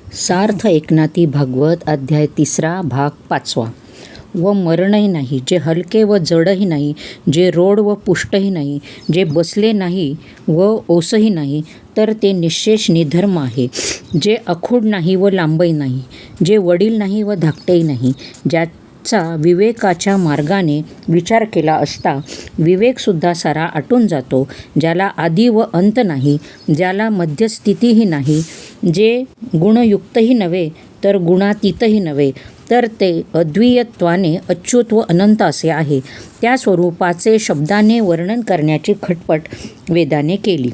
सार्थ एकनाथी भागवत अध्याय 3 भाग 5. व मरणही नाही, जे हलके व जडही नाही, जे रोड व पुष्टही नाही, जे बसले नाही व ओसही नाही, तर ते निश्शेष निधर्म आहे. जे अखूड नाही व लांबही नाही, जे वडील नाही व धाकटेही नाही, ज्याचा विवेकाच्या मार्गाने विचार केला असता विवेकसुद्धा सारा आटून जातो, ज्याला आदी व अंत नाही, ज्याला मध्यस्थितीही नाही, जे गुणयुक्तही नव्हे तर गुणातीतही नव्हे, तर ते अद्वितीयत्वाने अच्युत व अनंत असे आहे. त्या स्वरूपाचे शब्दाने वर्णन करण्याची खटपट वेदाने केली.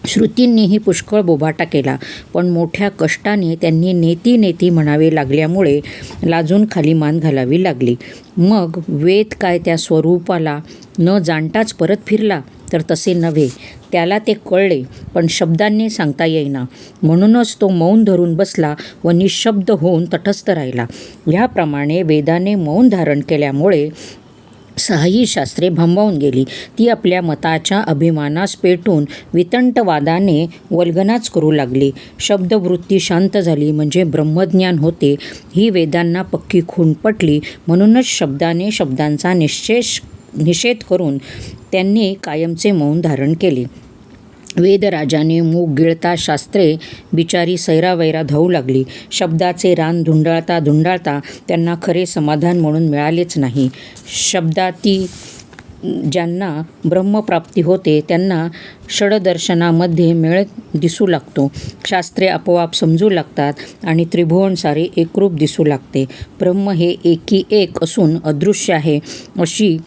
श्रुतींनीही पुष्कळ बोभाटा केला, पण मोठ्या कष्टाने त्यांनी नेती नेती म्हणावे लागल्यामुळे लाजून खाली मान घालावी लागली. मग वेद काय त्या स्वरूपाला न जाणताच परत फिरला? तर तसे नव्हे. त्याला ते कळले, पण शब्दांनी सांगता येईना. म्हणूनच तो मौन धरून बसला व निशब्द होऊन तटस्थ राहिला. ह्याप्रमाणे वेदाने मौन धारण केल्यामुळे 6ही शास्त्रे भांबावून गेली. ती आपल्या मताच्या अभिमानास पेटून वितंडवादाने वल्गनाच करू लागली. शब्दवृत्ती शांत झाली म्हणजे ब्रह्मज्ञान होते, ही वेदांना पक्की खूण पटली. म्हणूनच शब्दाने शब्दांचा निषेध करून त्यांनी कायमचे मौन धारण केले. वेदराजाने मूग गिळता शास्त्रे बिचारी सैरावैरा धावू लागली. शब्दाचे रान धुंडाळता धुंडाळता त्यांना खरे समाधान म्हणून मिळालेच नाही. शब्दाती ज्यांना ब्रह्मप्राप्ती होते त्यांना षडदर्शनामध्ये मेळ दिसू लागतो. शास्त्रे आपोआप समजू लागतात आणि त्रिभुवन सारे एकरूप दिसू लागते. ब्रह्म हे एकी एक असून अदृश्य आहे अशी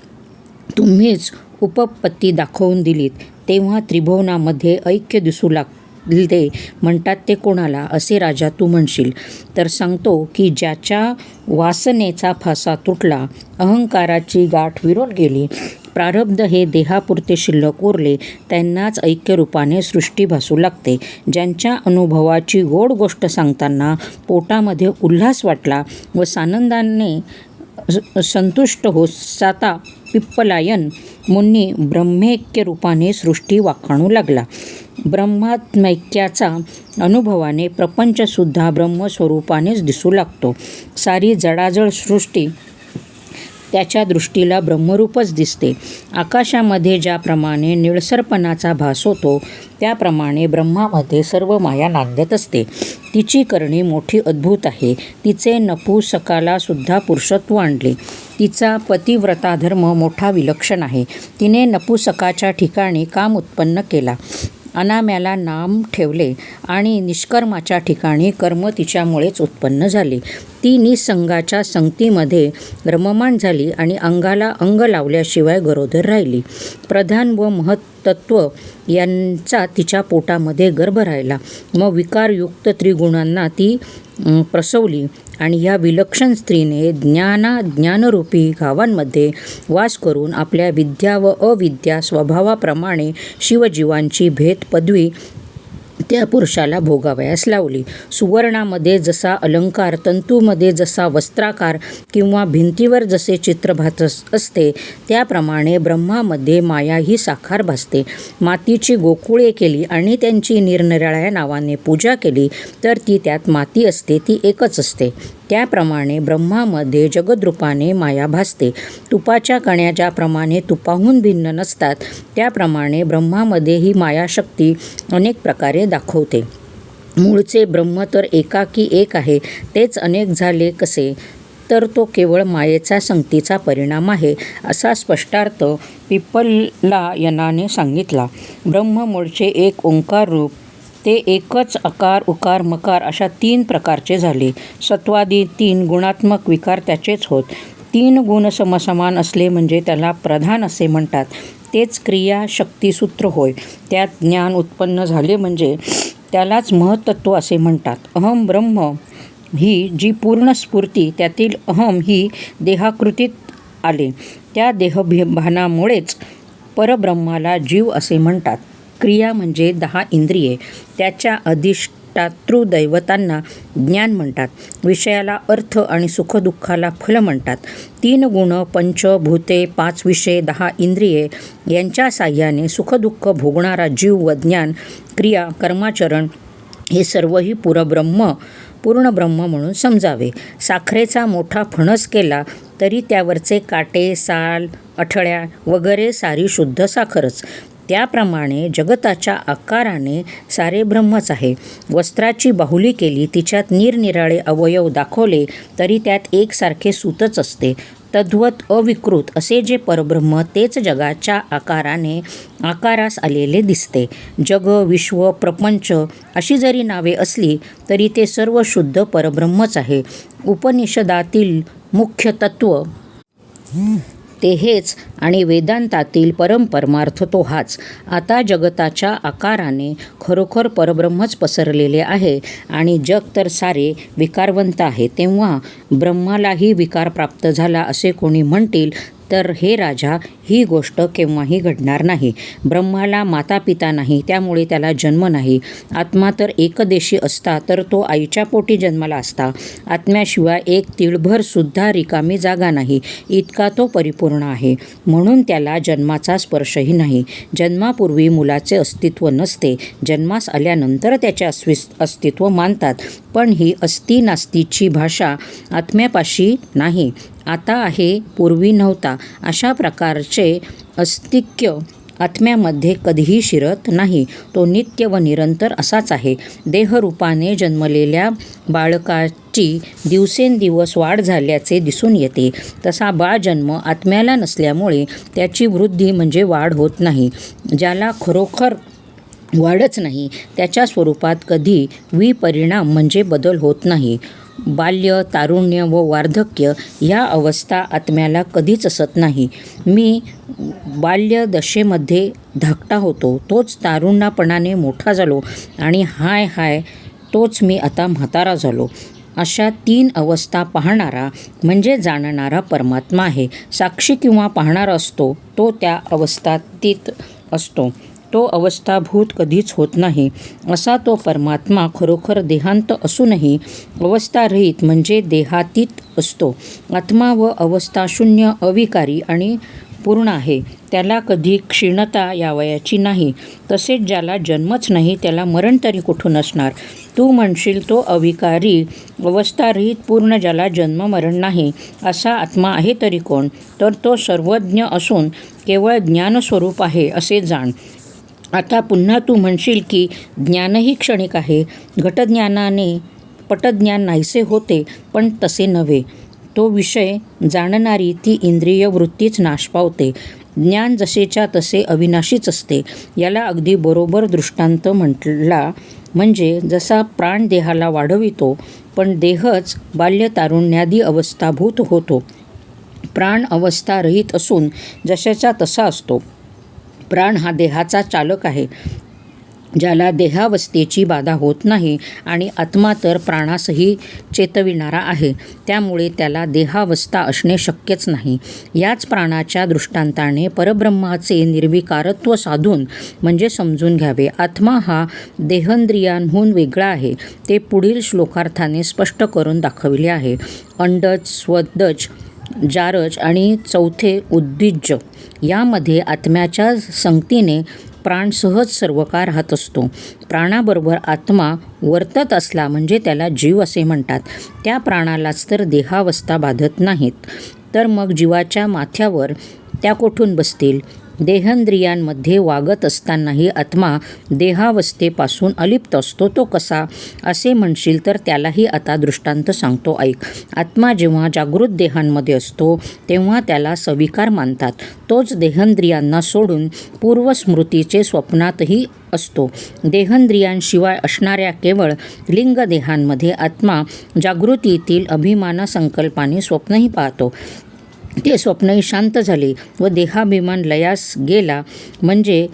तुम्हीच उपपत्ती दाखवून दिलीत, तेव्हा त्रिभुवनामध्ये ऐक्य दिसू लागले म्हणतात ते कोणाला, असे राजा तू म्हणशील. तर सांगतो की ज्याच्या वासनेचा फासा तुटला, अहंकाराची गाठ विरून गेली, प्रारब्ध हे देहापुरते शिल्लक उरले, त्यांनाच ऐक्यरूपाने सृष्टी भासू लागते. ज्यांच्या अनुभवाची गोड गोष्ट सांगताना पोटामध्ये उल्हास वाटला व सानंदाने संतुष्ट होत साता पिप्पलायन मुनी ब्रह्मैक्य रूपाने सृष्टी वाखाणू लागला. ब्रह्मात्मैक्याचा अनुभवाने प्रपंचसुद्धा ब्रह्मस्वरूपानेच दिसू लागतो. सारी जडाजड सृष्टी त्याच्या दृष्टीला ब्रह्मरूपच दिसते. आकाशामध्ये ज्याप्रमाणे निळसरपणाचा भास होतो, त्याप्रमाणे ब्रह्मामध्ये सर्व माया नांदत असते. तिची करणी मोठी अद्भुत आहे. तिचे नपुसकाला सुद्धा पुरुषत्व आणले. तिचा पतिव्रताधर्म मोठा विलक्षण आहे. तिने नपुसकाच्या ठिकाणी काम उत्पन्न केला, अनाम्याला नाम ठेवले आणि निष्कर्माच्या ठिकाणी कर्म तिच्यामुळेच उत्पन्न झाले. ती निसंगाच्या संगतीमध्ये रममाण झाली आणि अंगाला अंग लावल्याशिवाय गरोदर राहिली. प्रधान व महत्त्व यांचा तिच्या पोटामध्ये गर्भ राहिला. मग विकारयुक्त त्रिगुणांना ती प्रसवली आणि ह्या विलक्षण स्त्रीने ज्ञानरूपी गावांमध्ये वास करून आपल्या विद्या व अविद्या स्वभावाप्रमाणे शिवजीवांची भेद पदवी त्या पुरुषाला भोगावयास लावली. सुवर्णामध्ये जसा अलंकार, तंतूमध्ये जसा वस्त्राकार किंवा भिंतीवर जसे चित्र भासत असते, त्याप्रमाणे ब्रह्मामध्ये माया ही साकार भासते. मातीची गोकुळे केली आणि त्यांची निरनिराळ्या नावाने पूजा केली तर ती त्यात माती असते, ती एकच असते. त्याप्रमाणे ब्रह्मामध्ये जगद्रूपाने माया भासते. तुपाच्या कण्या ज्याप्रमाणे तुपाहून भिन्न नसतात, त्याप्रमाणे ब्रह्मामध्ये ही मायाशक्ती अनेक प्रकारे दाखवते. मूळचे ब्रह्म तर एकाकी एक आहे, तेच अनेक झाले कसे? तर तो केवळ मायेचा संगतीचा परिणाम आहे, असा स्पष्टार्थ पिप्पलायनाने सांगितला. ब्रह्म मूळचे एक ओंकार रूप, ते एकच अकार उकार मकार अशा 3 प्रकारचे झाले. सत्वादी 3 गुणात्मक विकार त्याचेच होत. 3 गुण समसमान असले म्हणजे त्याला प्रधान असे म्हणतात. तेच क्रिया शक्तिसूत्र होय. त्यात ज्ञान उत्पन्न झाले म्हणजे त्यालाच महत्त्व असे म्हणतात. अहम ब्रह्म ही जी पूर्ण स्फूर्ती, त्यातील अहम ही देहाकृतीत आले. त्या देहभानामुळेच परब्रह्माला जीव असे म्हणतात. क्रिया म्हणजे 10 इंद्रिये, त्याच्या अधिष्ठातृदैवतांना ज्ञान म्हणतात. विषयाला अर्थ आणि सुखदुःखाला फल म्हणतात. 3 गुण, 5 भूते, 5 विषय, 10 इंद्रिये यांच्या साह्याने सुखदुःख भोगणारा जीव व ज्ञान, क्रिया, कर्माचरण हे सर्वही पूर्ण ब्रह्म म्हणून समजावे. साखरेचा मोठा फणस केला तरी त्यावरचे काटे, साल, अठळ्या वगैरे सारी शुद्ध साखरच. त्याप्रमाणे जगताच्या आकाराने सारे ब्रह्मच आहे. वस्त्राची बाहुली केली, तिच्यात निरनिराळे अवयव दाखवले तरी त्यात एकसारखे सूतच असते. तद्वत अविकृत असे जे परब्रह्म तेच जगाच्या आकारास आलेले दिसते. जग, विश्व, प्रपंच अशी जरी नावे असली तरी ते सर्व शुद्ध परब्रह्मच आहे. उपनिषदातील मुख्य तत्व ते हेच आणि वेदांतातील परमार्थ तो हाच. आता जगताच्या आकाराने खरोखर परब्रह्मच पसरलेले आहे आणि जग तर सारे विकारवंत आहे. तेव्हा ब्रह्मालाही विकार प्राप्त झाला असे कोणी म्हणतील तर हे राजा, ही गोष्ट केव्हाही घडणार नाही. ब्रह्माला माता पिता नाही, त्यामुळे त्याला जन्म नाही. आत्मा तर एकदेशी असता तर तो आईच्या पोटी जन्माला असता. आत्म्याशिवाय एक तिळभर सुद्धा रिकामी जागा नाही, इतका तो परिपूर्ण आहे. म्हणून त्याला जन्माचा स्पर्शही नाही. जन्मापूर्वी मुलाचे अस्तित्व नसते, जन्मास आल्यानंतर त्याचे अस्तित्व मानतात. पण ही अस्ति नास्तीची भाषा आत्म्यापाशी नाही. आता आहे, पूर्वी नव्हता, अशा प्रकारचे अस्तित्व आत्म्यामध्ये कधीही शिरत नाही. तो नित्य व निरंतर असाच आहे. देहरूपाने जन्मलेल्या बाळकाची दिवसेंदिवस वाढ झाल्याचे दिसून येते. तसा बाळजन्म आत्म्याला नसल्यामुळे त्याची वृद्धी म्हणजे वाढ होत नाही. ज्याला खरोखर वाढच नाही त्याच्या स्वरूपात कधी विपरिणाम म्हणजे बदल होत नाही. बाल्य, तारुण्य व वार्धक्य ह्या अवस्था आत्म्याला कधीच असत नाही. मी बाल्यदशेमध्ये धाकटा होतो, तोच तारुण्यापणाने मोठा झालो आणि हाय तोच मी आता म्हातारा झालो. अशा 3 अवस्था पाहणारा म्हणजे जाणणारा परमात्मा आहे. साक्षी किंवा पाहणारा असतो तो त्या अवस्थातीत असतो. तो अवस्थाभूत कधीच होत नाही. असा तो परमात्मा खरोखर देहांत असूनही अवस्थारहित म्हणजे देहातीत असतो. आत्मा व अवस्थाशून्य, अविकारी आणि पूर्ण आहे. त्याला कधी क्षीणता यावयाची नाही. तसेच ज्याला जन्मच नाही त्याला मरण तरी कुठून असणार. तू म्हणशील तो अविकारी, अवस्थारहित, पूर्ण, ज्याला जन्म मरण नाही असा आत्मा आहे तरी कोण? तर तो सर्वज्ञ असून केवळ ज्ञानस्वरूप आहे असे जाण. आता पुन्हा तू म्हणशील की ज्ञानही क्षणिक आहे. घटज्ञानाने पटज्ञान नाहीसे होते, पण तसे नव्हे. तो विषय जाणणारी ती इंद्रिय वृत्तीच नाश पावते. ज्ञान जसेच्या तसे अविनाशीच असते. याला अगदी बरोबर दृष्टांत म्हटला म्हणजे जसा प्राण देहाला वाढवितो, पण देहच बाल्यतारुण्यादी अवस्थाभूत होतो. प्राण अवस्था रहित असून जशाचा तसा असतो. प्राण हा देहाचा चालक आहे, ज्याला देहावस्थेची बाधा होत नाही आणि आत्मा तर प्राणासही चेतविणारा आहे. त्यामुळे त्याला देहावस्था असणे शक्यच नाही. याच प्राणाच्या दृष्टांताने परब्रह्माचे निर्विकारत्व साधून म्हणजे समजून घ्यावे. आत्मा हा देहेंद्रियांहून वेगळा आहे. ते पुढील श्लोकार्थाने स्पष्ट करून दाखविले आहे. अंडज, स्वदज, जारज आणि चौथे उद्भिज्ज यामध्ये आत्म्याच्या संगतीने प्राण सहज सर्वकाळ राहत असतो. प्राणाबरोबर आत्मा वर्तत असला म्हणजे त्याला जीव असे म्हणतात. त्या प्राणालाच तर देहावस्था बाधत नाहीत, तर मग जीवाच्या माथ्यावर त्या कोठून बसतील? देहेंद्रियांमध्ये वागत असतानाही आत्मा देहावस्थेपासून अलिप्त असतो, तो कसा असे म्हणशील तर त्यालाही आता दृष्टांत सांगतो, ऐक. आत्मा जेव्हा जागृत देहांमध्ये असतो तेव्हा त्याला सविकार मानतात. तोच देहेंद्रियांना सोडून पूर्वस्मृतीचे स्वप्नातही असतो. देहेंद्रियांशिवाय असणाऱ्या केवळ लिंगदेहांमध्ये आत्मा जागृतीतील अभिमानसंकल्पाने स्वप्नही पाहतो. ते स्वप्नही शांत झाले व देहाभिमान लयास गेला म्हणजे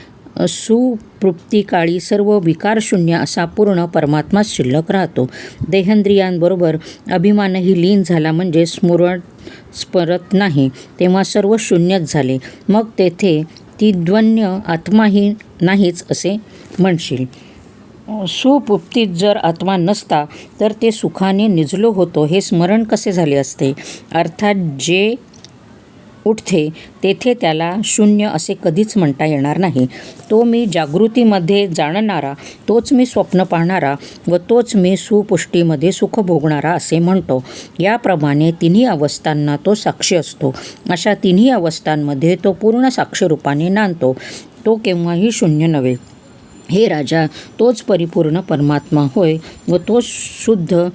सुप्तकाळी सर्व विकारशून्य असा पूर्ण परमात्माच शिल्लक राहतो. देहेंद्रियांबरोबर अभिमानही लीन झाला म्हणजे स्मरत नाही, तेव्हा सर्व शून्यच झाले. मग तेथे ती द्वन्य आत्माही नाहीच असे म्हणशील. सुप्तीत जर आत्मा नसता तर ते सुखाने निजलो होतो हे स्मरण कसे झाले असते? अर्थात जे उठते तेथे त्याला शून्य असे कधीच म्हणता येणार नाही. तो मी जागृतीमध्ये जाणणारा, तोच मी स्वप्न पाहणारा व तोच मी सुपुष्टीमध्ये सुख भोगणारा असे म्हणतो. याप्रमाणे तिन्ही अवस्थांना तो साक्षी असतो. अशा तिन्ही अवस्थांमध्ये तो पूर्ण साक्षीरूपाने नांदतो. तो केव्हाही शून्य नव्हे. हे राजा, तोच परिपूर्ण परमात्मा होय व तोच शुद्ध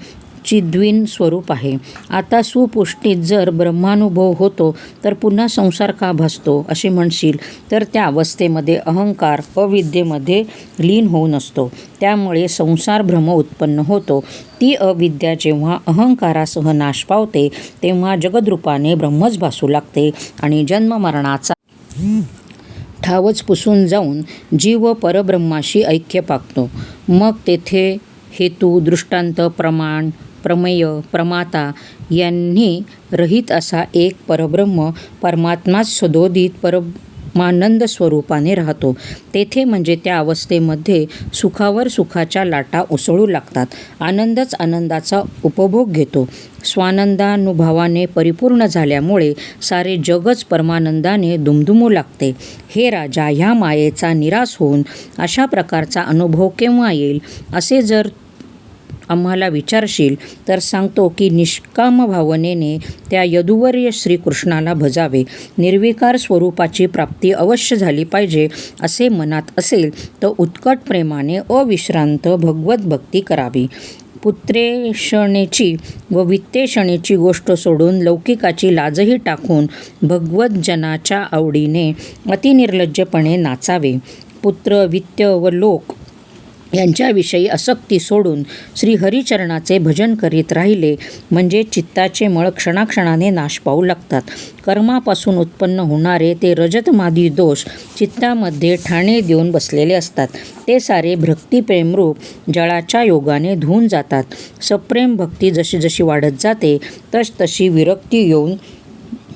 चिद्विन स्वरूप आहे. आता सुपुष्टीत जर ब्रह्मानुभव होतो तर पुन्हा संसार का भासतो असे म्हणशील तर त्या अवस्थेमध्ये अहंकार अविद्येमध्ये लीन होऊन असतो. त्यामुळे संसार भ्रम उत्पन्न होतो. ती अविद्या जेव्हा अहंकारासह नाश पावते तेव्हा जगद्रूपाने ब्रह्मच भासू लागते आणि जन्ममरणाचा ठावच पुसून जाऊन जीव परब्रह्माशी ऐक्य पावतो. मग तेथे हेतू, दृष्टांत, प्रमाण, प्रमेय, प्रमाता यांनी रहित असा एक परब्रह्म परमात्माच सदोदित परमानंद स्वरूपाने राहतो. तेथे म्हणजे त्या अवस्थेमध्ये सुखावर सुखाच्या लाटा उसळू लागतात. आनंदच आनंदाचा उपभोग घेतो. स्वानंदानुभवाने परिपूर्ण झाल्यामुळे सारे जगच परमानंदाने दुमदुमू लागते. हे राजा, ह्या मायेचा निराश होऊन अशा प्रकारचा अनुभव केव्हा येईल असे जर आम्हाला विचारशील तर सांगतो की निष्काम भावनेने त्या यदुवर्य श्रीकृष्णाला भजावे. निर्विकार स्वरूपाची प्राप्ती अवश्य झाली पाहिजे असे मनात असेल तर उत्कट प्रेमाने अविश्रांत भगवत भक्ती करावी. पुत्रेषणेची व वित्तेषणेची गोष्ट सोडून लौकिकाची लाजही टाकून भगवतजनाच्या आवडीने अतिनिर्लज्जपणे नाचावे. पुत्र, वित्त व लोक यांच्याविषयी आसक्ती सोडून श्रीहरिचरणाचे भजन करीत राहिले म्हणजे चित्ताचे मळ क्षणाक्षणाने नाश पावू लागतात. कर्मापासून उत्पन्न होणारे ते रजतमादी दोष चित्तामध्ये ठाणे देऊन बसलेले असतात. ते सारे भक्तिप्रेमरूप जळाच्या योगाने धुवून जातात. सप्रेम भक्ती जशी जशी वाढत जाते तशी विरक्ती येऊन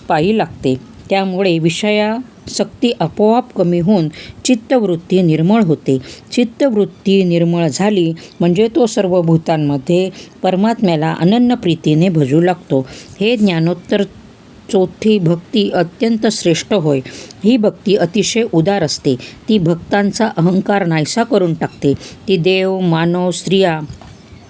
पाही लागते. त्यामुळे विषयासक्ती आपोआप कमी होऊन चित्तवृत्ती निर्मळ होते. चित्तवृत्ती निर्मळ झाली म्हणजे तो सर्व भूतांमध्ये परमात्म्याला अनन्य प्रीतीने भजू लागतो. हे ज्ञानोत्तर चौथी भक्ती अत्यंत श्रेष्ठ होय. ही भक्ती अतिशय उदार असते. ती भक्तांचा अहंकार नाहीसा करून टाकते. ती देव, मानव, स्त्रिया,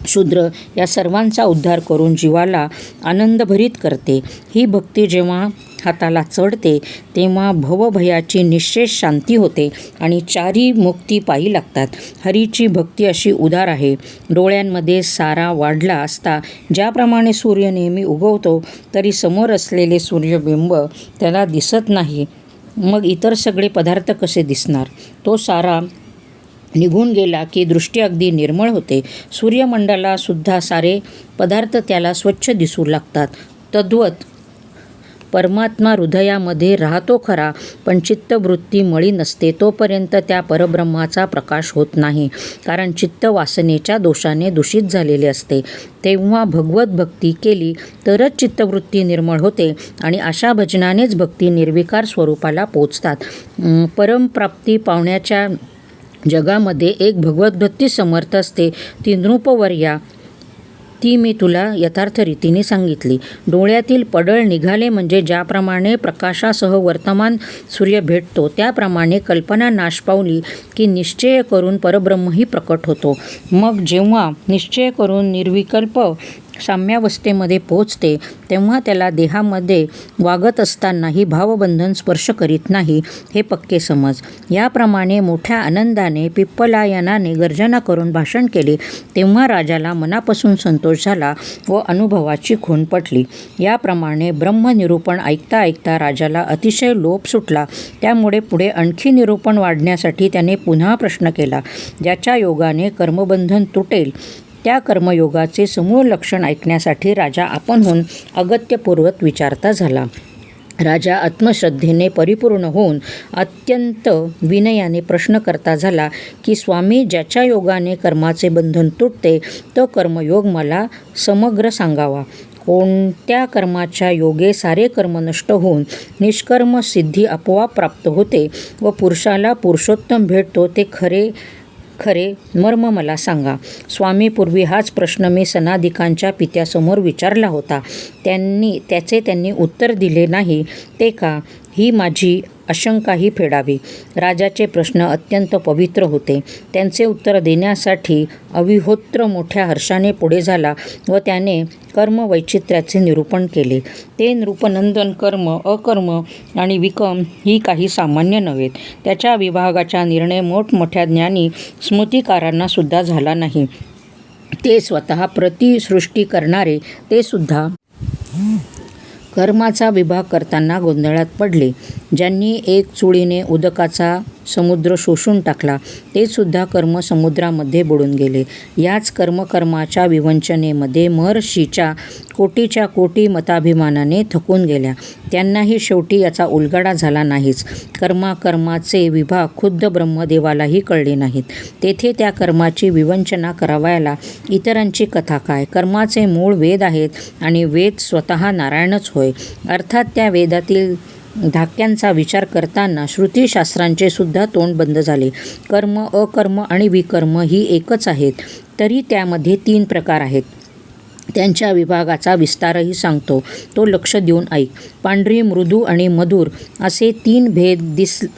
शूद्र या सर्वांचा उद्धार करून जीवाला आनंदभरीत करते. ही भक्ती जेव्हा हाताला चढते तेव्हा भवभयाची निश्चेष शांती होते आणि चारी मुक्ती पाही लागतात. हरीची भक्ती अशी उदार आहे. डोळ्यांमध्ये सारा वाढला असता ज्याप्रमाणे सूर्य नेहमी उगवतो तरी समोर असलेले सूर्यबिंब त्याला दिसत नाही, मग इतर सगळे पदार्थ कसे दिसणार? तो सारा निघून गेला की दृष्टी अगदी निर्मळ होते. सूर्यमंडलासुद्धा सारे पदार्थ त्याला स्वच्छ दिसू लागतात. तद्वत परमात्मा हृदयामध्ये राहतो खरा, पण चित्तवृत्ती मळी नसते तोपर्यंत त्या परब्रह्माचा प्रकाश होत नाही. कारण चित्त वासनेच्या दोषाने दूषित झालेले असते. तेव्हा भगवत भक्ती केली तरच चित्तवृत्ती निर्मळ होते आणि अशा भजनानेच भक्ती निर्विकार स्वरूपाला पोचतात. परमप्राप्ती पावण्याच्या जगामध्ये एक भगवद्भक्ती समर्थ असते. ती नृपवर्या, ती मी तुला यथार्थ रीतीने सांगितली. डोळ्यातील पडळ निघाले म्हणजे ज्याप्रमाणे प्रकाशासह वर्तमान सूर्य भेटतो त्याप्रमाणे कल्पना नाश पावली की निश्चय करून परब्रह्मही प्रकट होतो. मग जेव्हा निश्चय करून निर्विकल्प साम्यावस्थेमध्ये पोहोचते तेव्हा त्याला देहामध्ये वागत असतानाही भावबंधन स्पर्श करीत नाही, हे पक्के समज. याप्रमाणे मोठ्या आनंदाने पिप्पलायनाने गर्जना करून भाषण केले तेव्हा राजाला मनापासून संतोष झाला व अनुभवाची खूण पटली. याप्रमाणे ब्रह्मनिरूपण ऐकता ऐकता राजाला अतिशय लोभ सुटला. त्यामुळे पुढे आणखी निरूपण वाढण्यासाठी त्याने पुन्हा प्रश्न केला. ज्याच्या योगाने कर्मबंधन तुटेल त्या कर्मयोगाचे समूळ लक्षण ऐकण्यासाठी राजा आपणहून अगत्यपूर्वक विचारता झाला. राजा आत्मश्रद्धेने परिपूर्ण होऊन अत्यंत विनयाने प्रश्न करता झाला की स्वामी, ज्याच्या योगाने कर्माचे बंधन तुटते तो कर्मयोग मला समग्र सांगावा. कोणत्या कर्माच्या योगे सारे कर्म नष्ट होऊन निष्कर्म सिद्धी आपोआप प्राप्त होते व पुरुषाला पुरुषोत्तम भेटतो ते खरे मर्म मला सांगा. स्वामी, पूर्वी हाच प्रश्न मी सनादिकांच्या पित्यासमोर विचारला होता. त्यांनी उत्तर दिले नाही ते का, ही माझी आशंकाही फेडावी. राजाचे प्रश्न अत्यंत पवित्र होते. त्यांचे उत्तर देण्यासाठी अविहोत्र मोठ्या हर्षाने पुढे झाला व त्याने कर्मवैचित्र्याचे निरूपण केले. ते नृपनंदन कर्म, अकर्म आणि विकर्म ही काही सामान्य नव्हेत. त्याच्या विभागाचा निर्णय मोठमोठ्या ज्ञानी स्मृतिकारांना सुद्धा झाला नाही. ते स्वतः प्रतिसृष्टी करणारे ते सुद्धा कर्माचा विभाग करताना गोंधळात पडले. ज्यांनी एक चुळीने उदकाचा समुद्र शोषून टाकला ते सुद्धा कर्मसमुद्रामध्ये बुडून गेले. याच कर्माच्या विवंचनेमध्ये महर्षीच्या कोटीच्या कोटी मताभिमानाने थकून गेल्या. त्यांनाही शेवटी याचा उलगडा झाला नाहीच. कर्माचे विभाग खुद्द ब्रह्मदेवालाही कळले नाहीत. तेथे त्या कर्माची विवंचना करावयाला इतरांची कथा काय. कर्माचे मूळ वेद आहेत आणि वेद स्वतः नारायणच होय. अर्थात त्या वेदातील धाक्यांचा विचार करताना श्रुतीशास्त्रांचे सुद्धा तोंड बंद झाले. कर्म, अकर्म आणि विकर्म ही एकच आहेत, तरी त्यामध्ये 3 प्रकार आहेत. त्यांच्या विभागाचा विस्तारही सांगतो, तो लक्ष देऊन ऐक. पांढरी, मृदू आणि मधुर असे 3 भेद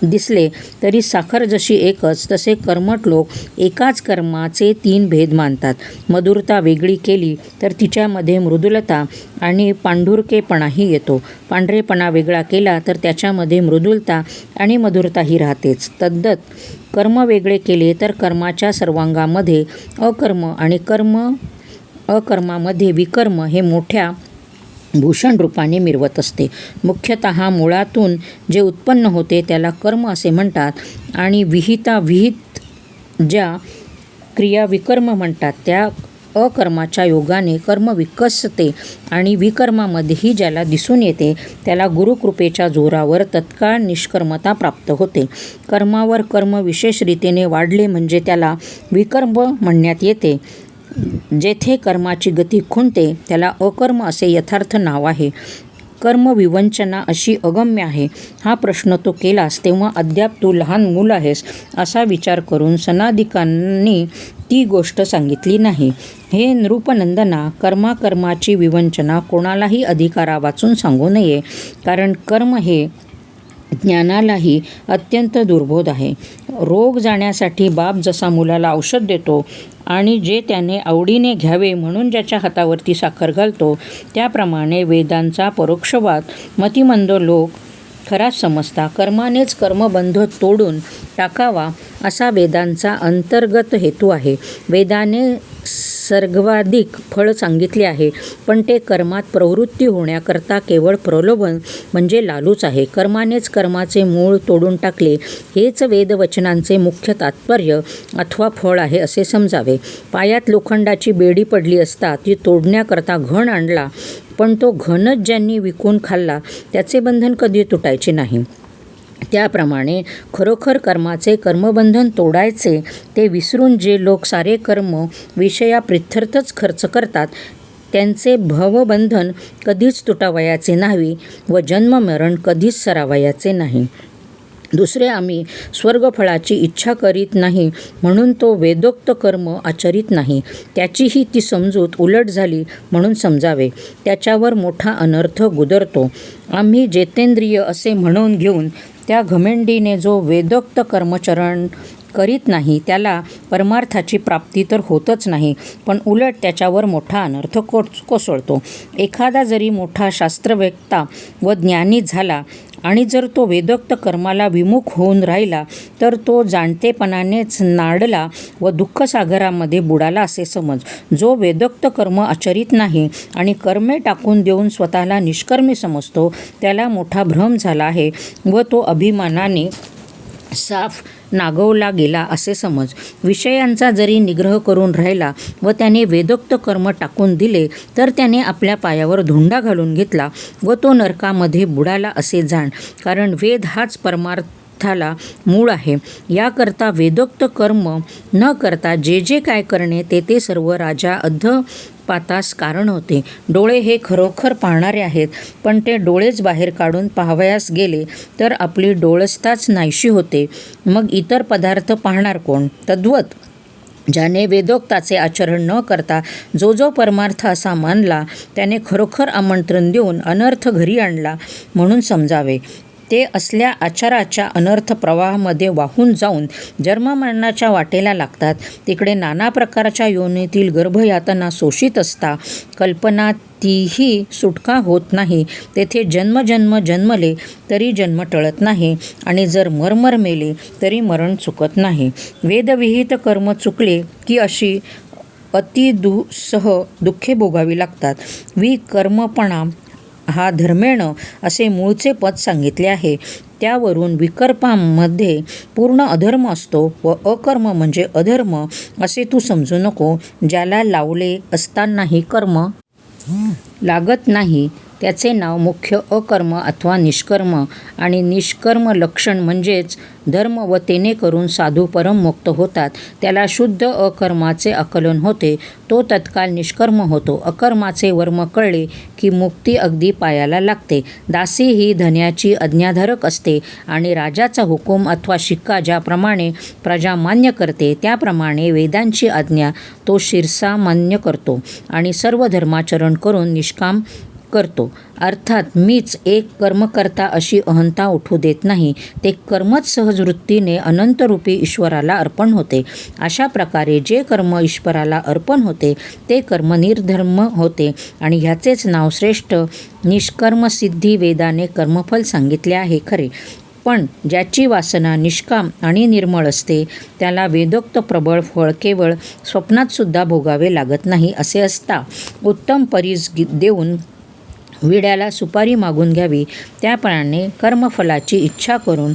दिसले तरी साखर जशी एकच, तसे कर्मठ लोक एकाच कर्माचे 3 भेद मानतात. मधुरता वेगळी केली तर तिच्यामध्ये मृदुलता आणि पांढुरकेपणाही येतो. पांढरेपणा वेगळा केला तर त्याच्यामध्ये मृदुलता आणि मधुरताही राहतेच. तद्वत कर्म वेगळे केले तर कर्माच्या सर्वांगामध्ये अकर्म आणि अकर्मामध्ये विकर्म हे मोठ्या भूषण रूपाने मिरवत असते. मुख्यतः मुळातून जे उत्पन्न होते त्याला कर्म असे म्हणतात आणि विहित ज्या क्रिया विकर्म म्हणतात त्या अकर्माच्या योगाने कर्म विकसते आणि विकर्मामध्येही ज्याला दिसून येते त्याला गुरुकृपेच्या जोरावर तत्काळ निष्कर्मता प्राप्त होते. कर्मावर कर्म विशेष रीतीने वाढले म्हणजे त्याला विकर्म म्हणण्यात येते. जेथे कर्माची गती खुंटते त्याला अकर्म असे यथार्थ नाव आहे. कर्मविवंचना अशी अगम्य आहे हा प्रश्न तो केलास तेव्हा अद्याप तू लहान मूल आहेस असा विचार करून सनादिकांनी ती गोष्ट सांगितली नाही. हे नृपनंदना, कर्माची विवंचना कोणालाही अधिकारा वाचून सांगू नये, कारण कर्म हे ज्ञानालाही अत्यंत दुर्बोध आहे. रोग जाण्यासाठी बाप जसा मुलाला औषध देतो आणि जे त्याने आवडीने घ्यावे म्हणून ज्याच्या हातावरती साखर घालतो, त्याप्रमाणे वेदांचा परोक्षवाद मतिमंद लोक खराच समजता. कर्मानेच कर्मबंध तोडून टाकावा असा वेदांचा अंतर्गत हेतू आहे. वेदाने सर्वाधिक फळ सांगितले आहे, पण ते कर्मात प्रवृत्ती होण्याकरता केवळ प्रलोभन म्हणजे लालूच आहे. कर्मानेच कर्माचे मूळ तोडून टाकले हेच वेदवचनांचे मुख्य तात्पर्य अथवा फळ आहे असे समजावे. पायात लोखंडाची बेडी पडली असता ती तोडण्याकरता घण आणला, पण तो घनच ज्यांनी विकून खाल्ला त्याचे बंधन कधी तुटायचे नाही. त्याप्रमाणे खरोखर कर्माचे कर्मबंधन तोडायचे ते विसरून जे लोक सारे कर्म विषयाप्रित्यर्थच खर्च करतात त्यांचे भवबंधन कधीच तुटावयाचे नाही व जन्ममरण कधीच सरावयाचे नाही. दुसरे, आम्ही स्वर्गफळाची इच्छा करीत नाही म्हणून तो वेदोक्त कर्म आचरित नाही, त्याचीही ती समजूत उलट झाली म्हणून समजावे. त्याच्यावर मोठा अनर्थ गुदरतो. आम्ही जितेंद्रिय असे म्हणून घेऊन त्या घमेंडीने जो वेदोक्त कर्मचरण करीत नाही त्याला परमार्थाची प्राप्ती तर होतच नाही, पण उलट त्याच्यावर मोठा अनर्थ कोसळतो. एखादा जरी मोठा शास्त्रवेत्ता व ज्ञानी झाला आणि जर तो वेदोक्त कर्माला विमुख होऊन राहिला तर तो जाणतेपणानेच नाडला व दुःखसागरामध्ये बुडाला असे समज. जो वेदोक्त कर्म आचरित नाही आणि कर्मे टाकून देऊन स्वतःला निष्कर्मी समजतो त्याला मोठा भ्रम झाला आहे व तो अभिमानाने साफ नागवला गेला असे समज. विषयांचा जरी निग्रह करून राहिला व त्याने वेदोक्त कर्म टाकून दिले तर त्याने आपल्या पायावर धुंडा घालून घेतला व तो नरकामध्ये बुडाला असे जाण, कारण वेद हाच परमार्थाला मूळ आहे. याकरता वेदोक्त कर्म न करता जे काय करणे ते सर्व राजा अधपातास कारण होते. डोळे हे खरोखर पाहणारे आहेत, पण ते डोळेच बाहेर काढून पाहावयास गेले तर आपली डोळसताच नाहीशी होते, मग इतर पदार्थ पाहणार कोण. तद्वत ज्याने वेदोक्ताचे आचरण न करता जो जो परमार्थ असा मानला त्याने खरोखर आमंत्रण देऊन अनर्थ घरी आणला म्हणून समजावे. ते असल्या आचाराच्या अनर्थ प्रवाहामध्ये वाहून जाऊन जन्ममरणाच्या वाटेला लागतात. तिकडे नाना प्रकारच्या योनीतील गर्भयातना सोशीत असता कल्पना तीही सुटका होत नाही. तेथे जन्म जन्मले तरी जन्म टळत नाही आणि जर मरमर मेले तरी मरण चुकत नाही. वेदविहित कर्म चुकले की अशी अतिदुःसह दुःखे भोगावी लागतात. विकर्मपणा हा धर्मेण असे मूळचे पद सांगितले आहे. त्यावरून विकर्मामध्ये पूर्ण अधर्म असतो व अकर्म म्हणजे अधर्म असे तू समजू नको. ज्याला लावले असतानाही कर्म लागत नाही त्याचे नाव मुख्य अकर्म अथवा निष्कर्म आणि निष्कर्म लक्षण म्हणजेच धर्म व तेने करून साधू परममुक्त होतात. त्याला शुद्ध अकर्माचे आकलन होते. तो तत्काल निष्कर्म होतो. अकर्माचे वर्म कळले की मुक्ती अगदी पायाला लागते. दासी ही धन्याची आज्ञाधारक असते आणि राजाचा हुकूम अथवा शिक्का ज्याप्रमाणे प्रजा मान्य करते त्याप्रमाणे वेदांची आज्ञा तो शिरसा मान्य करतो आणि सर्व धर्माचरण करून निष्काम करतो. अर्थात मीच एक कर्मकर्ता अशी अहंता उठू देत नाही. ते कर्मच सहज वृत्तीने अनंतरूपी ईश्वराला अर्पण होते. अशा प्रकारे जे कर्म ईश्वराला अर्पण होते ते कर्म निर्धर्म होते आणि ह्याचेच नाव श्रेष्ठ निष्कर्मसिद्धी वेदाने कर्मफल सांगितले आहे खरे. पण ज्याची वासना निष्काम आणि निर्मळ असते त्याला वेदोक्त प्रबळ फळ केवळ स्वप्नातसुद्धा भोगावे लागत नाही असे असता उत्तम परीस देऊन विड्याला सुपारी मागून घ्यावी. त्याप्रमाणे कर्मफलाची इच्छा करून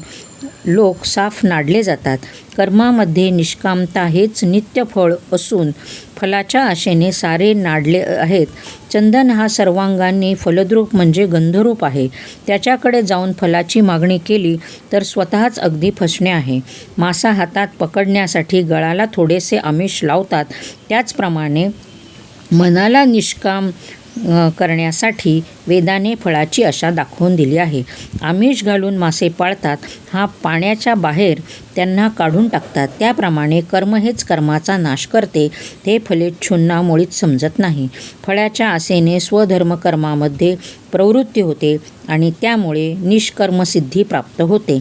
लोक साफ नाडले जातात. कर्मामध्ये निष्कामता हेच नित्य फळ असून फलाच्या आशेने सारे नाडले आहेत. चंदन हा सर्वांगांनी फलद्रूप म्हणजे गंधरूप आहे. त्याच्याकडे जाऊन फलाची मागणी केली तर स्वतःच अगदी फसणे आहे. मासा हातात पकडण्यासाठी गळाला थोडेसे आमिष लावतात त्याचप्रमाणे मनाला निष्काम करण्यासाठी वेदाने फळाची आशा दाखवून दिली आहे. आमिष घालून मासे पाळतात हा पाण्याच्या बाहेर त्यांना काढून टाकतात. त्याप्रमाणे कर्म हेच कर्माचा नाश करते. ते फलेच्छुंना मुळीच समजत नाही. फळाच्या आसेने स्वधर्मकर्मामध्ये प्रवृत्ती होते आणि त्यामुळे निष्कर्मसिद्धी प्राप्त होते.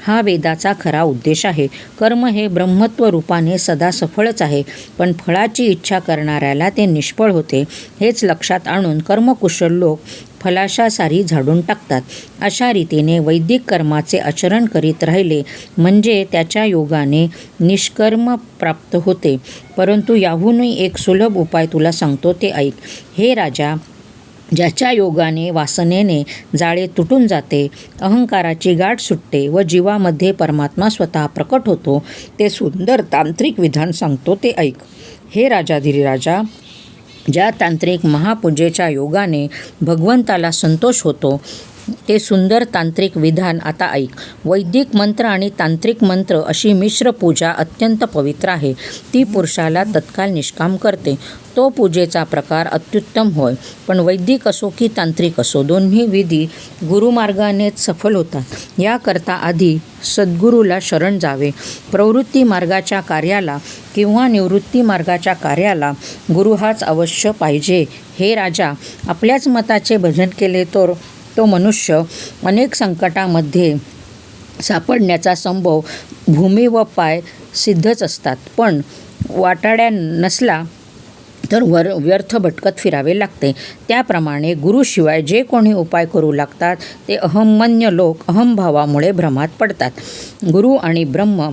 हा वेदाचा खरा उद्देश आहे. कर्म हे ब्रह्मत्व रूपाने सदा सफळच आहे पण फळाची इच्छा करणाऱ्याला ते निष्फळ होते. हेच लक्षात आणून कर्मकुशल लोक फलाशासारी झाडून टाकतात. अशा रीतीने वैदिक कर्माचे आचरण करीत राहिले म्हणजे त्याच्या योगाने निष्कर्म प्राप्त होते. परंतु याहूनही एक सुलभ उपाय तुला सांगतो ते ऐक. हे राजा, ज्याच्या योगाने वासनेने जाळे तुटून जाते, अहंकाराची गाठ सुटते व जीवामध्ये परमात्मा स्वतः प्रकट होतो ते सुंदर तांत्रिक विधान सांगतो ते ऐक. हे राजाधिराजा, ज्या तांत्रिक महापूजेच्या योगाने भगवंताला संतोष होतो ते सुंदर तांत्रिक विधान आता ऐक. वैदिक मंत्र आणि तांत्रिक मंत्र अशी मिश्र पूजा अत्यंत पवित्र आहे. ती पुरुषाला तत्काल निष्काम करते. तो पूजेचा प्रकार अत्युत्तम होय. पण वैदिक असो की तांत्रिक असो दोन्ही विधी गुरुमार्गानेच सफल होतात. याकरता आधी सद्गुरूला शरण जावे. प्रवृत्ती मार्गाच्या कार्याला किंवा निवृत्ती मार्गाच्या कार्याला गुरु हाच अवश्य पाहिजे. हे राजा, आपल्याच मताचे भजन केले तर तो मनुष्य अनेक संकटामध्ये सापडण्याचा संभव भूमी व पाय सिद्धच असतात. पण वाटाड्या नसला तर व्यर्थ भटकत फिरावे लागते. त्याप्रमाणे गुरुशिवाय जे कोणी उपाय करू लागतात ते अहंमन्य लोक अहंभावामुळे भ्रमात पडतात. गुरु आणि ब्रह्म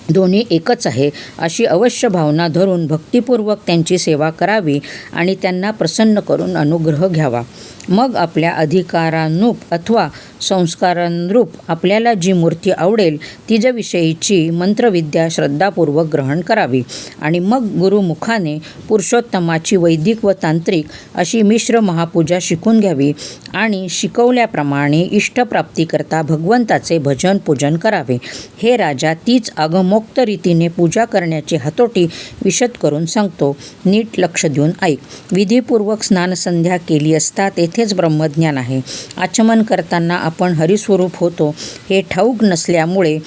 दोन्ही एकच आहे अशी अवश्य भावना धरून भक्तिपूर्वक त्यांची सेवा करावी आणि त्यांना प्रसन्न करून अनुग्रह घ्यावा. मग आपल्या अधिकारानुरूप अथवा संस्कारानुरूप आपल्याला जी मूर्ती आवडेल तिच्याविषयीची मंत्रविद्या श्रद्धापूर्वक ग्रहण करावी आणि मग गुरुमुखाने पुरुषोत्तमाची वैदिक व तांत्रिक अशी मिश्र महापूजा शिकून घ्यावी आणि शिकवल्याप्रमाणे इष्टप्राप्तीकरता भगवंताचे भजन पूजन करावे. हे राजा, तीच आगमोक्त रीतीने पूजा करण्याची हातोटी विशद करून सांगतो. नीट लक्ष देऊन ऐक. विधीपूर्वक स्नानसंध्या केली असता तेथेच ब्रह्मज्ञान आहे. आचमन करताना आपण हरिस्वरूप होतो हे ठाऊक नसल्यामुळे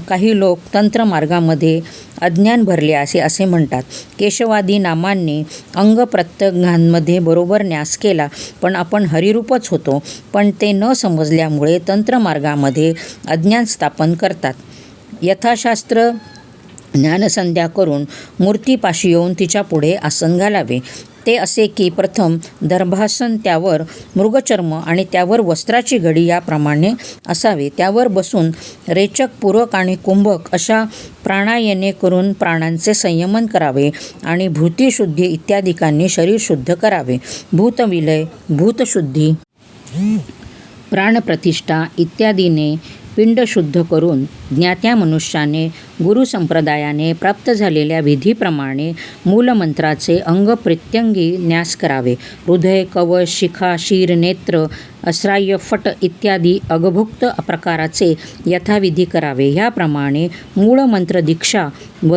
काही लोक तंत्रमार्गामध्ये अज्ञान भरले असे म्हणतात. केशवादी नामांनी अंगप्रत्यंगांमध्ये बरोबर न्यास केला, पण आपण हरिरूपच होतो. पण ते न समजल्यामुळे तंत्रमार्गामध्ये अज्ञान स्थापन करतात. यथाशास्त्र ज्ञानसंध्या करून मूर्तीपाशी येऊन तिच्या पुढे आसन घालावे. ते असे की प्रथम दर्भासन, त्यावर मृगचर्म आणि त्यावर वस्त्राची घडी याप्रमाणे असावे. त्यावर बसून रेचक, पूरक आणि कुंभक अशा प्राणायने करून प्राणांचे संयमन करावे आणि भूतिशुद्धी इत्यादिकांनी शरीर शुद्ध करावे. भूतविलय, भूतशुद्धी, प्राणप्रतिष्ठा इत्यादीने पिंड शुद्ध करून ज्ञात्या मनुष्याने गुरुसंप्रदायाने प्राप्त झालेल्या विधीप्रमाणे मूलमंत्राचे अंगप्रत्यंगी न्यास करावे. हृदय, कवच, शिखा, शीर, नेत्र, अस्राय, फट इत्यादी अगभुक्त प्रकाराचे यथाविधी करावे. ह्याप्रमाणे मूळमंत्र दीक्षा व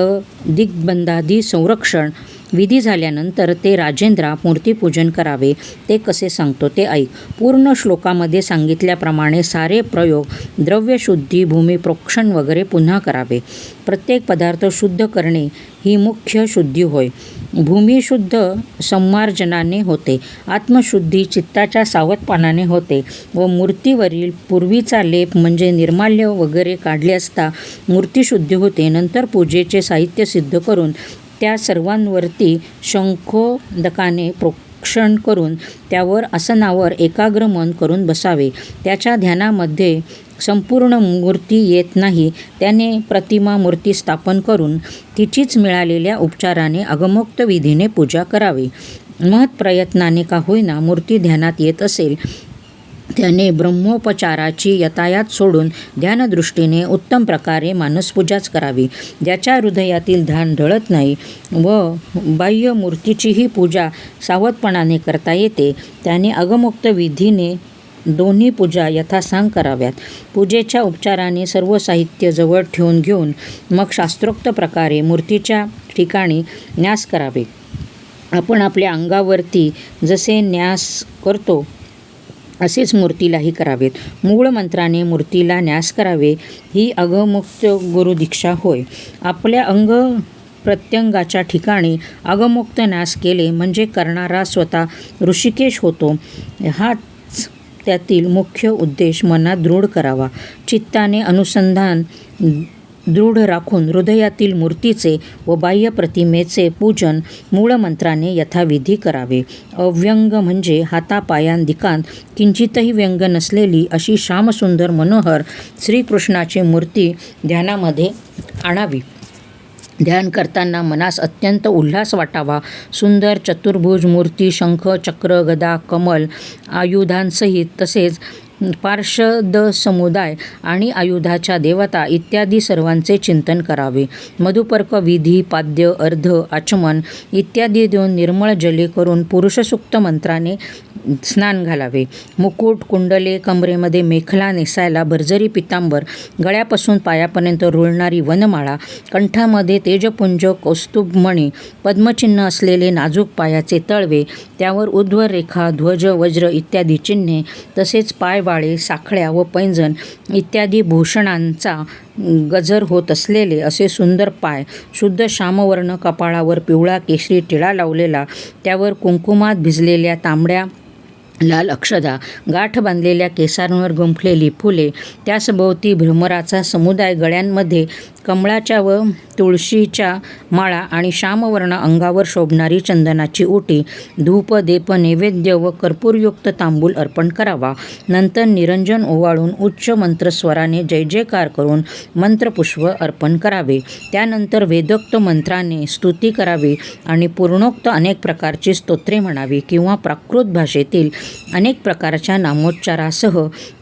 दिग्बंधादी संरक्षण विधी झाल्यानंतर ते राजेंद्रा मूर्तीपूजन करावे. ते कसे सांगतो ते ऐक. पूर्ण श्लोकामध्ये सांगितल्याप्रमाणे सारे प्रयोग, द्रव्यशुद्धी, भूमिप्रोक्षण वगैरे पुन्हा करावे. प्रत्येक पदार्थ शुद्ध करणे ही मुख्य शुद्धी होय. भूमिशुद्ध संमार्जनाने होते, आत्मशुद्धी चित्ताच्या सावधपणाने होते व मूर्तीवरील पूर्वीचा लेप म्हणजे निर्माल्य वगैरे काढले असता मूर्तीशुद्धी होते. नंतर पूजेचे साहित्य सिद्ध करून त्या सर्वांवरती शंखोदकाने प्रोक्षण करून त्यावर आसनावर एकाग्र मन करून बसावे. त्याच्या ध्यानामध्ये संपूर्ण मूर्ती येत नाही, त्याने प्रतिमा मूर्ती स्थापन करून तिचीच मिळालेल्या उपचाराने अगमोक्त विधीने पूजा करावी. महत्प्रयत्नाने का होईना मूर्ती ध्यानात येत असेल त्याने ब्रह्मोपचाराची यतायात सोडून ध्यानदृष्टीने उत्तम प्रकारे मानसपूजाच करावी. ज्याच्या हृदयातील ध्यान ढळत नाही व बाह्य मूर्तीचीही पूजा सावधपणाने करता येते, त्याने अगमोक्त विधीने दोन्ही पूजा यथासांग कराव्यात. पूजेच्या उपचाराने सर्व साहित्य जवळ ठेवून घेऊन मग शास्त्रोक्त प्रकारे मूर्तीच्या ठिकाणी न्यास करावे. आपण आपल्या अंगावरती जसे न्यास करतो असेच मूर्तीलाही करावेत. मूळ मंत्राने मूर्तीला न्यास करावे ही अगमुक्त गुरुदीक्षा होय. आपल्या अंग प्रत्यंगाच्या ठिकाणी अगमुक्त न्यास केले म्हणजे करणारा स्वतः ऋषिकेश होतो. हाच त्यातील मुख्य उद्देश मनात दृढ करावा. चित्ताने अनुसंधान दृढ राखून हृदयातील मूर्तीचे व बाह्य प्रतिमेचे पूजन मूळमंत्राने यथाविधी करावे. अव्यंग म्हणजे हातापायांदिकांत किंचितही व्यंग नसलेली अशी श्यामसुंदर मनोहर श्रीकृष्णाची मूर्ती ध्यानामध्ये आणावी. ध्यान करताना मनास अत्यंत उल्हास वाटावा. सुंदर चतुर्भुज मूर्ती शंख, चक्र, गदा, कमल आयुधांसहित तसेच पार्षद समुदाय आणि आयुधाच्या देवता इत्यादी सर्वांचे चिंतन करावे. मधुपर्क, विधी, पाद्य, अर्ध, आचमन इत्यादी देऊन निर्मळ जले करून पुरुषसूक्त मंत्राने स्नान घालावे. मुकुट, कुंडले, कमरेमध्ये मेखला नेसायला भरजरी पितांबर, गळ्यापासून पायापर्यंत रुळणारी वनमाळा, कंठामध्ये तेजपुंज, कौस्तुभमणी, पद्मचिन्ह असलेले नाजूक पायाचे तळवे, त्यावर उर्ध्व रेखा, ध्वज, वज्र इत्यादी चिन्हे, तसेच पायवाळे, साखळ्या व पैंजण इत्यादी भूषणांचा गजर होत असलेले असे सुंदर पाय, शुद्ध श्यामवर्ण, कपाळावर पिवळा केशरी टिळा लावलेला, त्यावर कुंकुमात भिजलेल्या तांबड्या लाल अक्षदा, गाठ बांधलेल्या केसांवर गुंफलेली फुले, त्यासभोवती भ्रमराचा समुदाय, गळ्यांमध्ये कमळाच्या व तुळशीच्या माळा आणि श्यामवर्ण अंगावर शोभणारी चंदनाची ओटी, धूप, दीप, नैवेद्य व कर्पूरयुक्त तांबूल अर्पण करावा. नंतर निरंजन ओवाळून उच्च मंत्रस्वराने जय जयकार करून मंत्रपुष्प अर्पण करावे. त्यानंतर वेदोक्त मंत्राने स्तुती करावी आणि पूर्णोक्त अनेक प्रकारची स्तोत्रे म्हणावी किंवा प्राकृत भाषेतील अनेक प्रकारच्या नामोच्चारासह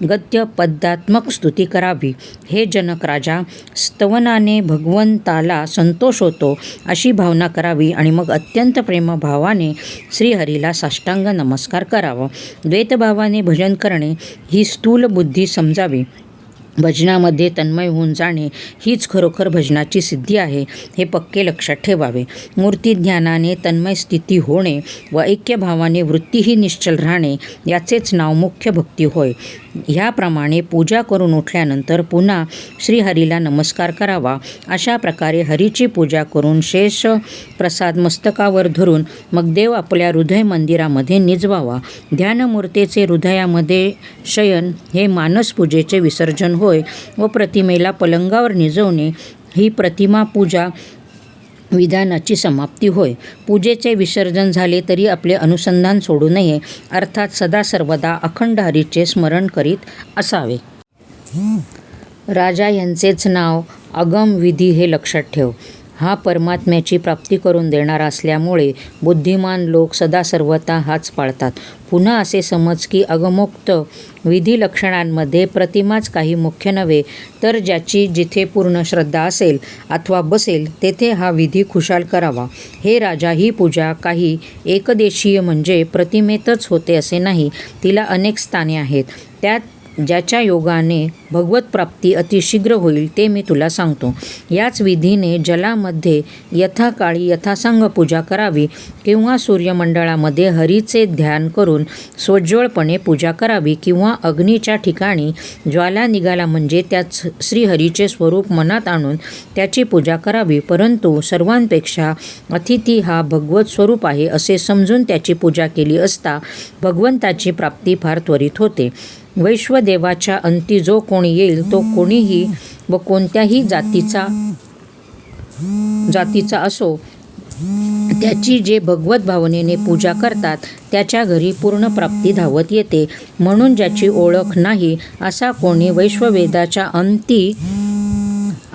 गद्य पद्यात्मक स्तुती करावी. हे जनक राजा, स्तवनाने भगवंताला संतोष होतो अशी भावना करावी आणि मग अत्यंत प्रेमभावाने श्रीहरीला साष्टांग नमस्कार करावा. द्वैतभावाने भजन करणे ही स्थूल बुद्धी समजावी. भजनामध्ये तन्मय होऊन जाणे हीच खरोखर भजनाची सिद्धी आहे, हे पक्के लक्षात ठेवावे. मूर्तिज्ञानाने तन्मय स्थिती होणे व ऐक्यभावाने वृत्तीही निश्चल राहणे याचेच नाव मुख्य भक्ती होय. ह्याप्रमाणे पूजा करून उठल्यानंतर पुन्हा श्रीहरीला नमस्कार करावा. अशा प्रकारे हरीची पूजा करून शेष प्रसाद मस्तकावर धरून मग देव आपल्या हृदय मंदिरामध्ये निजवावा. ध्यानमूर्तीचे हृदयामध्ये शयन हे मानस पूजेचे विसर्जन होय व प्रतिमेला पलंगावर निजवणे ही प्रतिमा पूजा विधानाची समाप्ती होय. पूजेचे विसर्जन झाले तरी आपले अनुसंधान सोडू नये, अर्थात सदा सर्वदा अखंड हरीचे स्मरण करीत असावे. राजा यांचेच नाव अगम विधी हे लक्षात ठेव. हा परमात्म्याची प्राप्ती करून देणारा असल्यामुळे बुद्धिमान लोक सदा सर्वथा हाच पाळतात. पुन्हा असे समज की अगमोक्त विधी लक्षणांमध्ये प्रतिमाच काही मुख्य नव्हे, तर ज्याची जिथे पूर्ण श्रद्धा असेल अथवा बसेल तेथे हा विधी खुशाल करावा. हे राजा, ही पूजा काही एकदेशीय म्हणजे प्रतिमेतच होते असे नाही, तिला अनेक स्थाने आहेत. त्यात ज्याच्या योगाने भगवत प्राप्ती अतिशीघ्र होईल ते मी तुला सांगतो. याच विधीने जलामध्ये यथाकाळी यथासांग पूजा करावी किंवा सूर्यमंडळामध्ये हरीचे ध्यान करून सोज्वळपणे पूजा करावी किंवा अग्नीच्या ठिकाणी ज्वाला निघाला म्हणजे त्यात श्रीहरीचे स्वरूप मनात आणून त्याची पूजा करावी. परंतु सर्वांपेक्षा अतिथी हा भगवत स्वरूप आहे असे समजून त्याची पूजा केली असता भगवंताची प्राप्ती फार त्वरित होते. वैश्वदेवाच्या अंती जो कोणी येईल तो कोणीही व कोणत्याही जातीचा असो, त्याची जे भगवत भावनेने पूजा करतात त्याच्या घरी पूर्ण प्राप्ती धावत येते. म्हणून ज्याची ओळख नाही असा कोणी वैश्ववेदाच्या अंती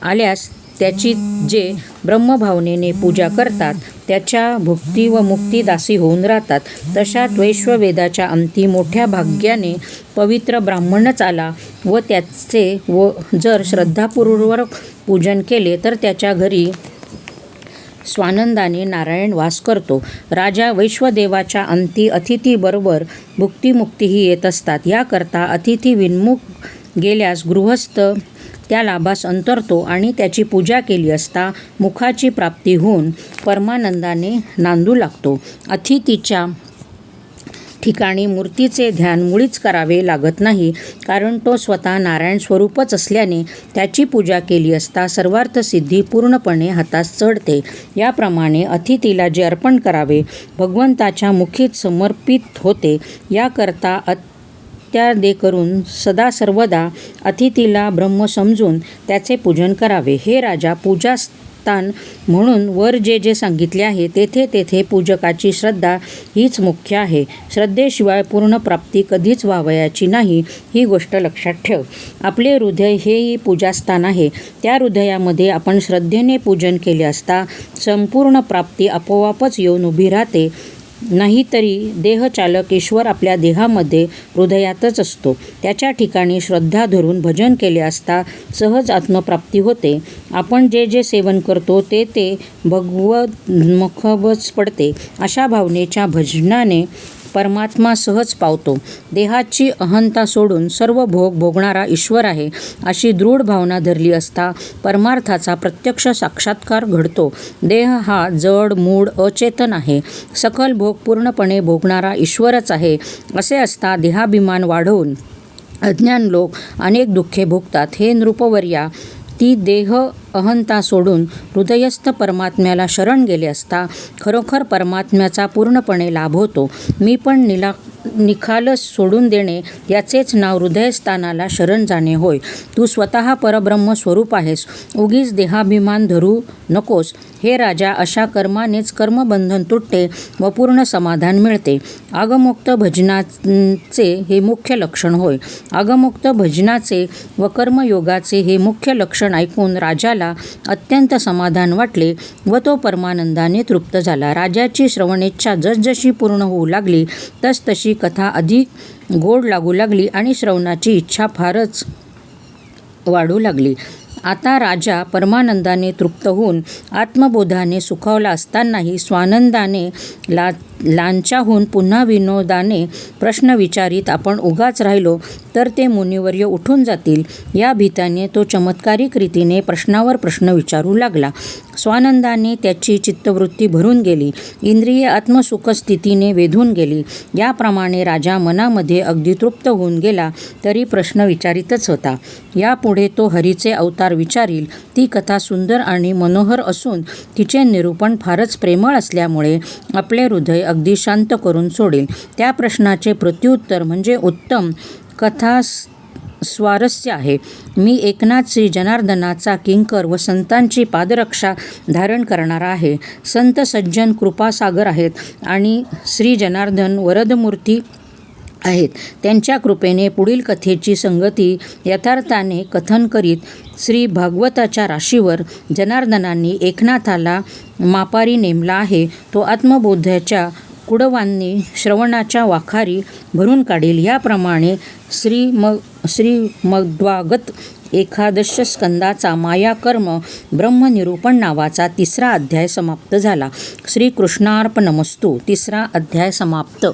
आल्यास त्याची जे ब्रह्मभावनेने पूजा करतात त्याच्या भुक्ती व मुक्ती दासी होऊन राहतात. तशात वैश्ववेदाच्या अंती मोठ्या भाग्याने पवित्र ब्राह्मणच आला व त्याचे व जर श्रद्धापूर्वक पूजन केले तर त्याच्या घरी स्वानंदाने नारायण वास करतो. राजा, वैश्वदेवाच्या अंती अतिथीबरोबर भुक्तिमुक्तीही येत असतात. याकरता अतिथी विन्मुख गेल्यास गृहस्थ त्या लाभास अंतरतो आणि त्याची पूजा केली असता मुखाची प्राप्ती होऊन परमानंदाने नांदू लागतो. अतिथीच्या ठिकाणी मूर्तीचे ध्यान मुळीच करावे लागत नाही, कारण तो स्वतः नारायण स्वरूपच असल्याने त्याची पूजा केली असता सर्वार्थसिद्धी पूर्णपणे हातास चढते. याप्रमाणे अतिथीला जे अर्पण करावे भगवंताच्या मुखीत समर्पित होते. याकरता इत्यादी करून सदा सर्वदा अतिथीला ब्रह्म समजून त्याचे पूजन करावे. हे राजा, पूजास्थान म्हणून वर जे जे सांगितले आहे तेथे तेथे पूजकाची श्रद्धा हीच मुख्य आहे. श्रद्धेशिवाय पूर्ण प्राप्ती कधीच व्हावयाची नाही, ही गोष्ट लक्षात ठेव. आपले हृदय हेही पूजास्थान आहे. त्या हृदयामध्ये आपण श्रद्धेने पूजन केले असता संपूर्ण प्राप्ती आपोआपच येऊन उभी राहते. नाहीतरी देहचालक ईश्वर आपल्या देहामध्ये हृदयातच असतो. त्याच्या ठिकाणी श्रद्धा धरून भजन केले असता सहज आत्मप्राप्ती होते. आपण जे जे सेवन करतो ते ते भगवन्मुखच पडते. अशा भावनेच्या भजनाने परमात्मा सहज पावतो. देहाची अहंता सोडून सर्व भोग भोगणारा ईश्वर आहे अशी दृढ भावना धरली असता परमार्थाचा प्रत्यक्ष साक्षात्कार घडतो. देह हा जड मूळ अचेतन आहे. सकल भोग पूर्णपणे भोगणारा ईश्वरच आहे असे असता देहाभिमान वाढवून अज्ञान लोक अनेक दुःखे भोगतात. हे नृपवर्या, ती देह अहंता सोडून हृदयस्थ परमात्म्याला शरण गेले असता खरोखर परमात्म्याचा पूर्णपणे लाभ होतो. मी पण निखालस सोडून देणे याचेच नाव हृदयस्थानाला शरण जाणे होय. तू स्वतः परब्रह्म स्वरूप आहेस. उगीच देहाभिमान धरू नकोस. हे राजा, अशा कर्मानेच कर्मबंधन तुटते व पूर्ण समाधान मिळते. आगमोक्त भजनाचे हे मुख्य लक्षण होय. आगमोक्त भजनाचे व कर्मयोगाचे हे मुख्य लक्षण ऐकून राजाला अत्यंत समाधान वाटले व तो परमानंदाने तृप्त झाला. राजाची श्रवणेच्छा जसजशी पूर्ण होऊ लागली तसतशी कथा अधिक गोड लागू लागली आणि श्रवणाची इच्छा फारच वाढू लागली. आता राजा परमानंदाने तृप्त होऊन आत्मबोधाने सुखावला असतानाही स्वानंदाने लांचाहून पुन्हा विनोदाने प्रश्न विचारित आपण उगाच राहिलो तर ते मुनिवर्य उठून जातील या भीतीने तो चमत्कारिक रीतीने प्रश्नावर प्रश्न विचारू लागला. स्वानंदाने त्याची चित्तवृत्ती भरून गेली. इंद्रिये आत्मसुखस्थितीने वेधून गेली. याप्रमाणे राजा मनामध्ये अगदी तृप्त होऊन गेला तरी प्रश्न विचारितच होता. यापुढे तो हरीचे अवतार विचारील. ती कथा सुंदर आणि मनोहर असून तिचे निरूपण फारच प्रेमळ असल्यामुळे आपले हृदय अगदी शांत करून सोडेल. त्या प्रश्नाचे प्रत्युत्तर म्हणजे उत्तम कथा स्वारस्य आहे. मी एकनाथ श्री जनार्दनाचा किंकर व संतांची पादरक्षा धारण करणारा आहे. संत सज्जन कृपासागर आहेत आणि श्री जनार्दन वरदमूर्ती आहेत. त्यांच्या कृपेने पुढील कथेची संगती यथार्थाने कथन करीत श्री भागवताच्या राशीवर जनार्दनांनी एकनाथाला मापारी नेमला आहे. तो आत्मबोधाच्या कुडवांनी श्रवणाच्या वाखारी भरून काढील. याप्रमाणे श्रीमद्भागवत एकादश स्कंदाचा मायाकर्म ब्रह्मनिरूपण नावाचा 3रा अध्याय समाप्त झाला. श्रीकृष्णार्पणमस्तु. 3रा अध्याय समाप्त.